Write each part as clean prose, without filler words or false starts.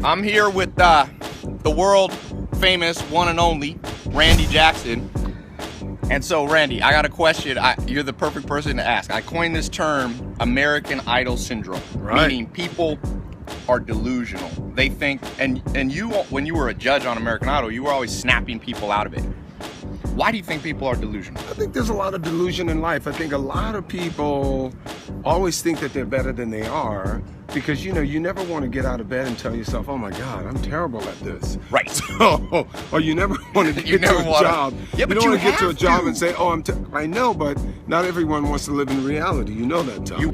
I'm here with the world famous one and only Randy Jackson. And so, Randy, I got a question. You're the perfect person to ask. I coined this term, American Idol syndrome, meaning people are delusional. They think, and you, when you were a judge on American Idol, you were always snapping people out of it. Why do you think people are delusional? I think there's a lot of delusion in life. I think a lot of people always think that they're better than they are because, you know, you never want to get out of bed and tell yourself, oh my God, I'm terrible at this. Right. So, or you never want to get to a job. Yeah, but you don't want to get to a job to. and say, oh, I know, but not everyone wants to live in reality. You know that, Tom. You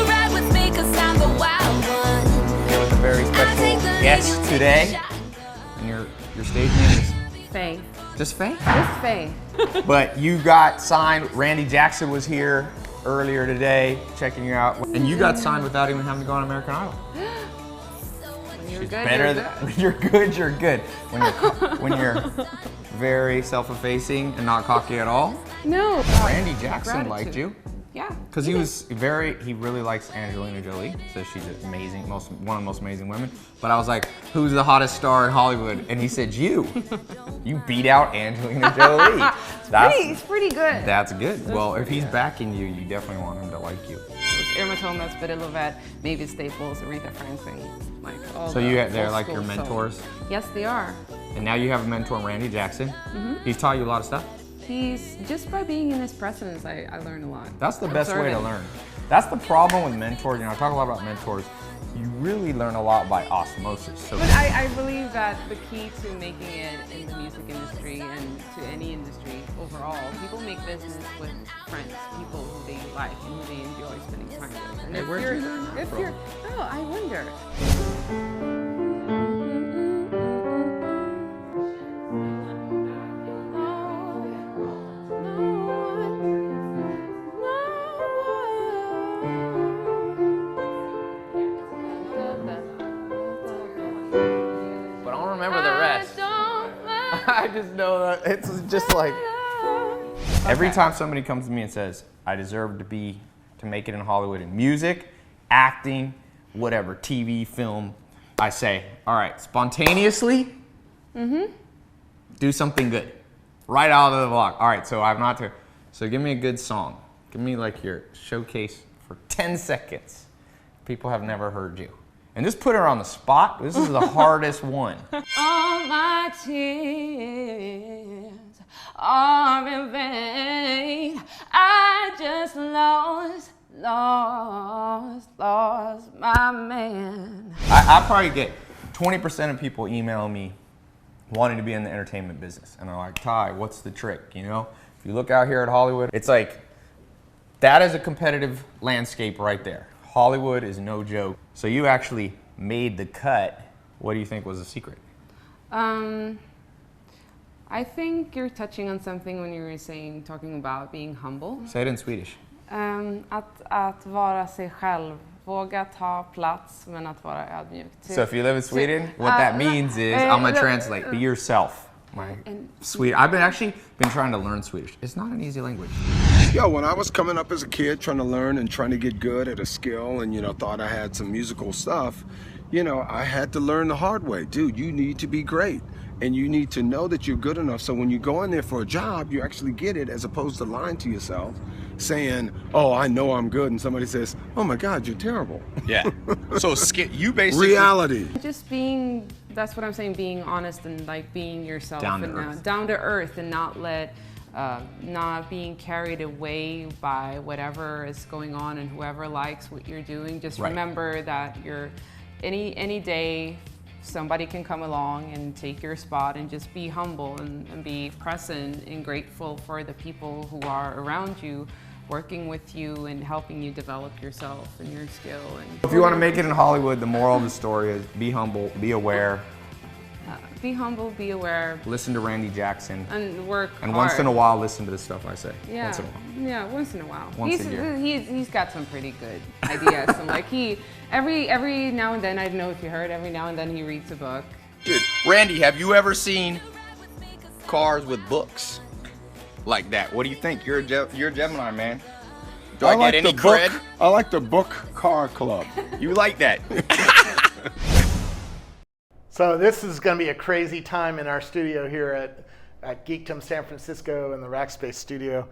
ride with me 'cause I'm the wild one. Here with a very special guest today. And your stage name is? Faye. Just Faye? Just Faye. But you got signed, Randy Jackson was here earlier today, checking you out. And you got signed without even having to go on American Idol. When you're She's good, better you're than, good. when you're good, you're good. When you're very self-effacing and not cocky at all. No. Randy Jackson Gratitude. liked you. Yeah. Because he really likes Angelina Jolie, so she's amazing, one of the most amazing women. But I was like, who's the hottest star in Hollywood? And he said, you. You beat out Angelina Jolie. It's pretty good. That's good. Well, if he's backing you, you definitely want him to like you. Irma Thomas, Betty Lovett, Mavis Staples, Aretha Franklin, like all So the they're old like school your mentors? soul. Yes, they are. And now you have a mentor, Randy Jackson. He's taught you a lot of stuff? He's, just by being in his presence, I learn a lot. That's the best way to Observing. learn. That's the problem with mentors. You know, I talk a lot about mentors. You really learn a lot by osmosis. So But I believe that the key to making it in the music industry and to any industry overall, people make business with friends, people who they like and who they enjoy spending time with. And Hey, where'd you learn that from? Oh, I wonder. But I don't remember the rest. I just know that it's just like every time somebody comes to me and says, I deserve to make it in Hollywood in music, acting, whatever, TV, film, I say, all right, spontaneously, do something good. Right out of the block. All right, so give me a good song. Give me like your showcase for 10 seconds. People have never heard you. And just put her on the spot. This is the hardest one. All my tears are in vain. I just lost my man. I probably get 20% of people email me wanting to be in the entertainment business. And they're like, Ty, what's the trick? You know, if you look out here at Hollywood, it's like, that is a competitive landscape right there. Hollywood is no joke. So you actually made the cut. What do you think was the secret? I think you're touching on something when you were talking about being humble. Say it in Swedish. Att vara sig själv. Våga ta plats, men att vara ödmjuk. So if you live in Sweden, what that means is, I'm gonna translate, be yourself. I've been trying to learn Swedish. It's not an easy language. Yo, when I was coming up as a kid trying to learn and trying to get good at a skill and, you know, thought I had some musical stuff, you know, I had to learn the hard way. Dude, you need to be great. And you need to know that you're good enough. So when you go in there for a job, you actually get it as opposed to lying to yourself, saying, oh, I know I'm good. And somebody says, oh my God, you're terrible. Yeah. So you basically... Reality. Just being, that's what I'm saying, being honest and like being yourself. Down to and earth. Down to earth and not being carried away by whatever is going on and whoever likes what you're doing. Just Right. remember that you're, any day, somebody can come along and take your spot, and just be humble and be present and grateful for the people who are around you, working with you and helping you develop yourself and your skill. And If you want to make it in Hollywood, the moral of the story is be humble, be aware, be humble, be aware, listen to Randy Jackson, and work and hard. once in a while listen to the stuff I say. Yeah, Once in a while. yeah, once in a while. Once a year. He's got some pretty good ideas. And like every now and then, I don't know if you heard, every now and then he reads a book. Dude, Randy, have you ever seen cars with books like that? What do you think? You're a Gemini, man. Do I get any cred? I like the book car club. You like that? So this is going to be a crazy time in our studio here at Geekdom San Francisco in the Rackspace studio.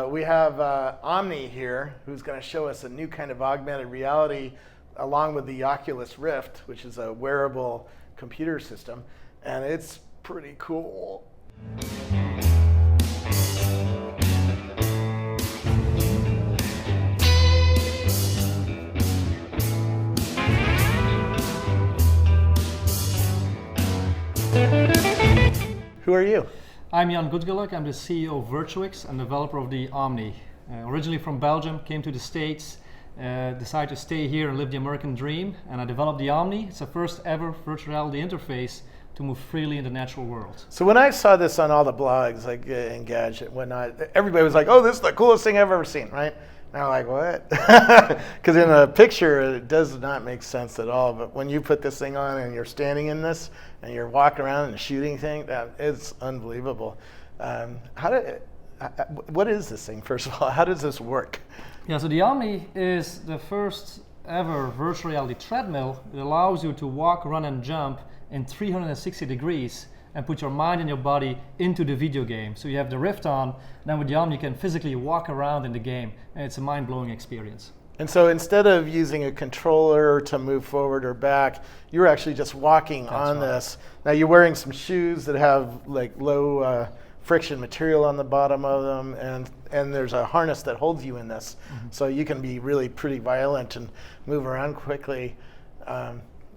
We have Omni here, who's going to show us a new kind of augmented reality along with the Oculus Rift, which is a wearable computer system, and it's pretty cool. Who are you? I'm Jan Goedgeluk. I'm the CEO of Virtuix and developer of the Omni. Originally from Belgium, came to the States, decided to stay here and live the American dream, and I developed the Omni. It's the first ever virtual reality interface to move freely in the natural world. So when I saw this on all the blogs, like Engadget and whatnot, everybody was like, "Oh, this is the coolest thing I've ever seen," right? And I'm like, "What?" Because in a picture, it does not make sense at all. But when you put this thing on and you're standing in this and you're walking around and shooting things, that is unbelievable. What is this thing? First of all, how does this work? Yeah, so the Omni is the first ever virtual reality treadmill. It allows you to walk, run, and jump in 360 degrees and put your mind and your body into the video game. So you have the Rift on, then with the Omni you can physically walk around in the game, and it's a mind-blowing experience. And so instead of using a controller to move forward or back, you're actually just walking on this. Now you're wearing some shoes that have like low friction material on the bottom of them, and there's a harness that holds you in this. Mm-hmm. So you can be really pretty violent and move around quickly.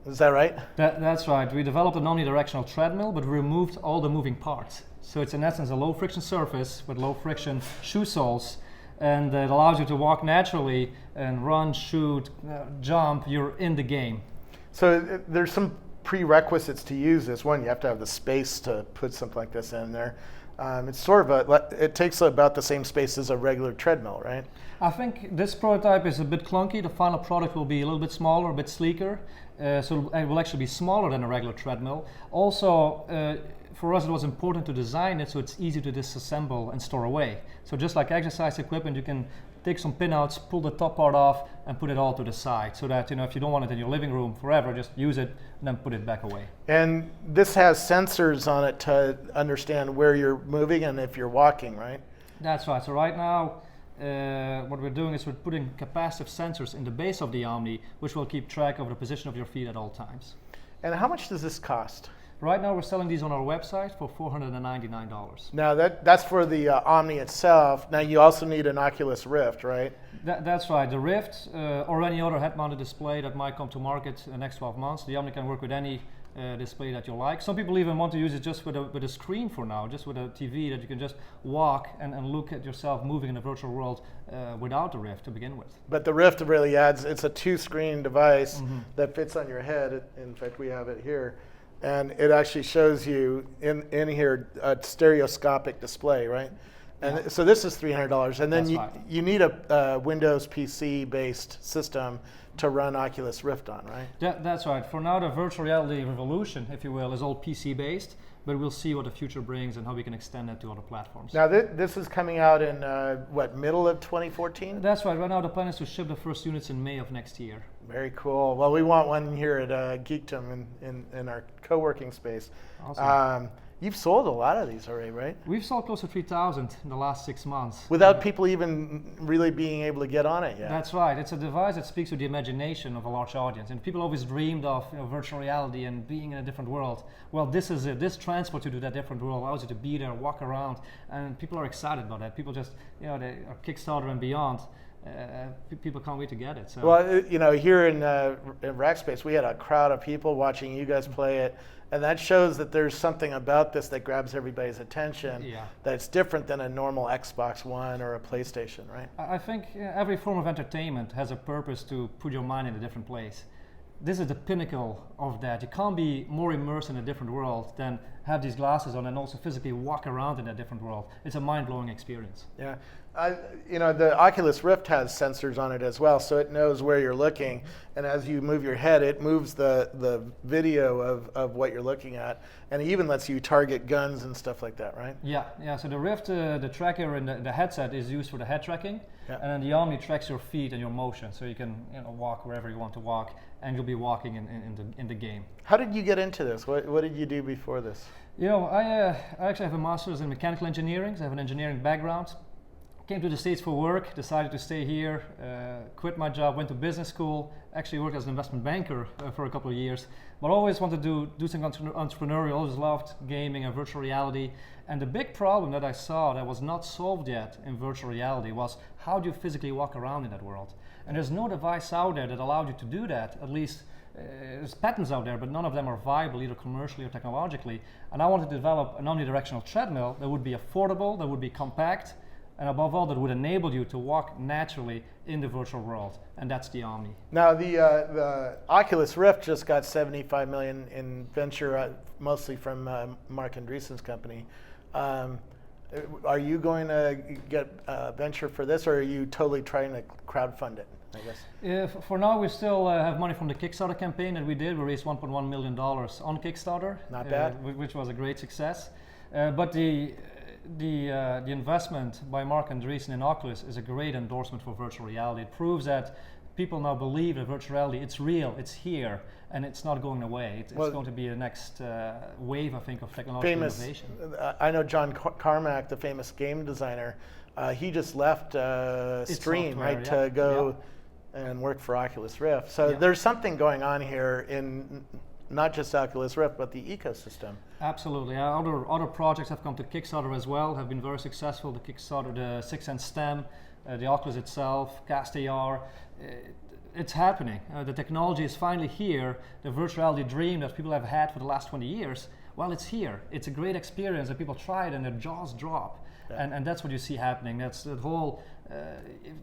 Is that right? That's right. We developed an omnidirectional treadmill, but we removed all the moving parts. So it's in essence a low friction surface with low friction shoe soles, and it allows you to walk naturally and run, shoot, jump. You're in the game. So there's some prerequisites to use this. One, you have to have the space to put something like this in there. It's sort of it takes about the same space as a regular treadmill, right? I think this prototype is a bit clunky. The final product will be a little bit smaller, a bit sleeker. So it will actually be smaller than a regular treadmill. Also, for us it was important to design it so it's easy to disassemble and store away. So just like exercise equipment, you can take some pinouts, pull the top part off, and put it all to the side, so that if you don't want it in your living room forever, just use it and then put it back away. And this has sensors on it to understand where you're moving and if you're walking, right? That's right. So right now, what we're doing is we're putting capacitive sensors in the base of the Omni, which will keep track of the position of your feet at all times. And how much does this cost? Right now we're selling these on our website for $499. Now that's for the Omni itself. Now you also need an Oculus Rift, right? That's right. The Rift or any other head-mounted display that might come to market in the next 12 months. The Omni can work with any display that you like. Some people even want to use it just with a screen for now, just with a TV that you can just walk and look at yourself moving in the virtual world without the Rift to begin with. But the Rift really adds, it's a 2-screen device that fits on your head. In fact, we have it here. And it actually shows you in here a stereoscopic display, right? And so this is $300. And then you need a Windows PC-based system to run Oculus Rift on, right? That's right. For now, the virtual reality revolution, if you will, is all PC-based, but we'll see what the future brings and how we can extend that to other platforms. Now, this is coming out in, middle of 2014? That's right. Right now, the plan is to ship the first units in May of next year. Very cool. Well, we want one here at Geekdom in our co-working space. Awesome. You've sold a lot of these already, right? We've sold close to 3,000 in the last 6 months. Without people even really being able to get on it yet. That's right. It's a device that speaks to the imagination of a large audience. And people always dreamed of virtual reality and being in a different world. Well, this is it. This transports you to that different world, allows you to be there, walk around, and people are excited about that. People just, they are Kickstarter and beyond. People can't wait to get it. So. Well, here in Rackspace, we had a crowd of people watching you guys play it. And that shows that there's something about this that grabs everybody's attention. Yeah. That it's different than a normal Xbox One or a PlayStation, right? I think every form of entertainment has a purpose to put your mind in a different place. This is the pinnacle of that. You can't be more immersed in a different world than have these glasses on and also physically walk around in a different world. It's a mind-blowing experience. Yeah. The Oculus Rift has sensors on it as well, so it knows where you're looking, and as you move your head, it moves the video of what you're looking at, and it even lets you target guns and stuff like that, right? Yeah. So the Rift, the tracker in the headset is used for the head tracking, And then the Omni tracks your feet and your motion, so you can walk wherever you want to walk, and you'll be walking in the game. How did you get into this? What did you do before this? I actually have a master's in mechanical engineering, so I have an engineering background. Came to the States for work, decided to stay here, quit my job, went to business school, actually worked as an investment banker for a couple of years, but always wanted to do something entrepreneurial, always loved gaming and virtual reality. And the big problem that I saw that was not solved yet in virtual reality was, how do you physically walk around in that world? And there's no device out there that allowed you to do that. At least there's patents out there, but none of them are viable either commercially or technologically. And I wanted to develop an omnidirectional treadmill that would be affordable, that would be compact, and above all, that would enable you to walk naturally in the virtual world, and that's the Omni. Now, the Oculus Rift just got $75 million in venture, mostly from Mark Andreessen's company. Are you going to get venture for this, or are you totally trying to crowdfund it, I guess? For now, we still have money from the Kickstarter campaign that we did. We raised $1.1 million on Kickstarter. Not bad. Which was a great success. But the investment by Mark Andreessen in Oculus is a great endorsement for virtual reality. It proves that people now believe that virtual reality, it's real, it's here, and it's not going away. It's going to be the next wave, I think, of technological innovation. I know John Carmack, the famous game designer, he just left Stream, software, right, to go and work for Oculus Rift. So there's something going on here in not just Oculus Rift, but the ecosystem. Absolutely. Other projects have come to Kickstarter as well, have been very successful. The Kickstarter, the 6sense STEM, the Oculus itself, Cast AR, it's happening. The technology is finally here. The virtual reality dream that people have had for the last 20 years, well, it's here. It's a great experience that people try it and their jaws drop. And that's what you see happening. That's the whole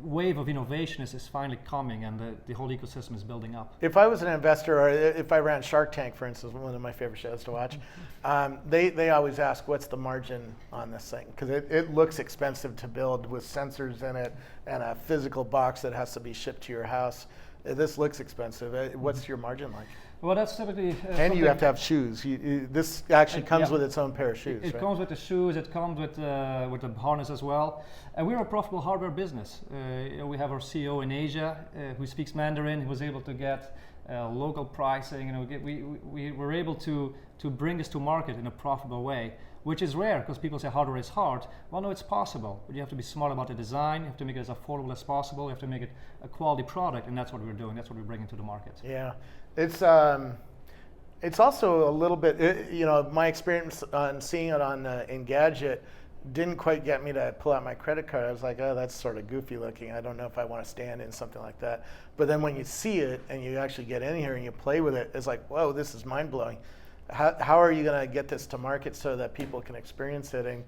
wave of innovation is finally coming, and the whole ecosystem is building up. If I was an investor, or if I ran Shark Tank, for instance, one of my favorite shows to watch, they always ask, what's the margin on this thing? Because it looks expensive to build with sensors in it and a physical box that has to be shipped to your house. This looks expensive. What's your margin like? Well, that's typically and you have to have shoes. This actually comes with its own pair of shoes. It right? comes with the shoes. It comes with the harness as well. And we're a profitable hardware business. We have our CEO in Asia who speaks Mandarin. He was able to get local pricing. We were able to bring this to market in a profitable way, which is rare because people say hardware is hard. Well, no, it's possible, but you have to be smart about the design. You have to make it as affordable as possible. You have to make it a quality product, and that's what we're doing. That's what we're bringing to the market. Yeah, it's also a little bit, my experience on seeing it on Engadget didn't quite get me to pull out my credit card. I was like, oh, that's sort of goofy looking. I don't know if I want to stand in something like that. But then when you see it and you actually get in here and you play with it, it's like, whoa, this is mind blowing. How are you going to get this to market so that people can experience it and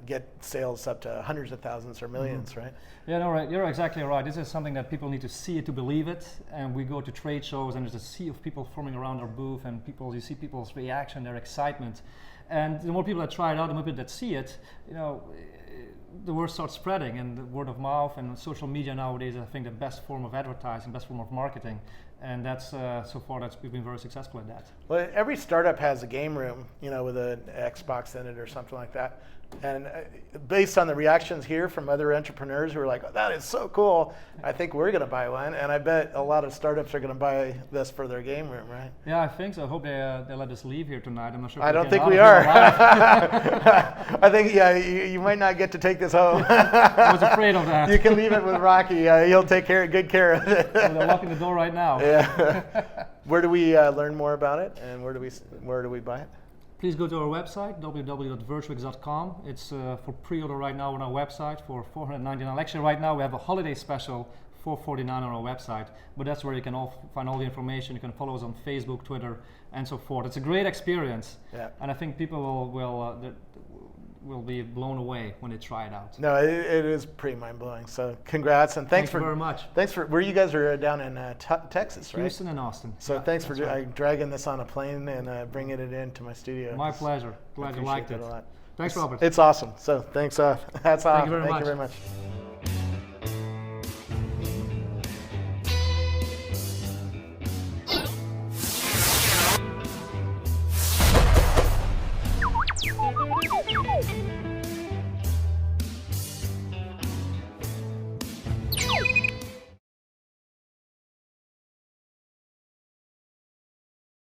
get sales up to hundreds of thousands or millions, right? Yeah, no, right. You're exactly right. This is something that people need to see it to believe it. And we go to trade shows, and there's a sea of people forming around our booth, and you see people's reaction, their excitement. And the more people that try it out, the more people that see it, the word starts spreading, and the word of mouth and social media nowadays is, I think, the best form of advertising, best form of marketing. And that's so far we've been very successful at that. Well, every startup has a game room, with an Xbox in it or something like that. And based on the reactions here from other entrepreneurs who are like, oh, that is so cool, I think we're going to buy one. And I bet a lot of startups are going to buy this for their game room, right? Yeah, I think so. I hope they let us leave here tonight. I'm not sure. I don't think we are. I think, you might not get to take this home. I was afraid of that. You can leave it with Rocky. He'll take good care of it. Well, they're locking the door right now. Yeah. Where do we learn more about it, and where do we buy it? Please go to our website, www.virtuix.com. It's for pre-order right now on our website for $499. Actually, right now we have a holiday special, $449 on our website. But that's where you can find all the information. You can follow us on Facebook, Twitter, and so forth. It's a great experience, and I think people will be blown away when they try it out. No, it is pretty mind-blowing. So congrats, and thanks you very much. Thanks for where you guys are down in Texas, right? Houston and Austin. So thanks for dragging this on a plane and bringing it into my studio. My pleasure. Glad you liked it. A lot. Thanks, Robert. It's awesome. So thanks. Hats off. Thank you very much. Thank you very much.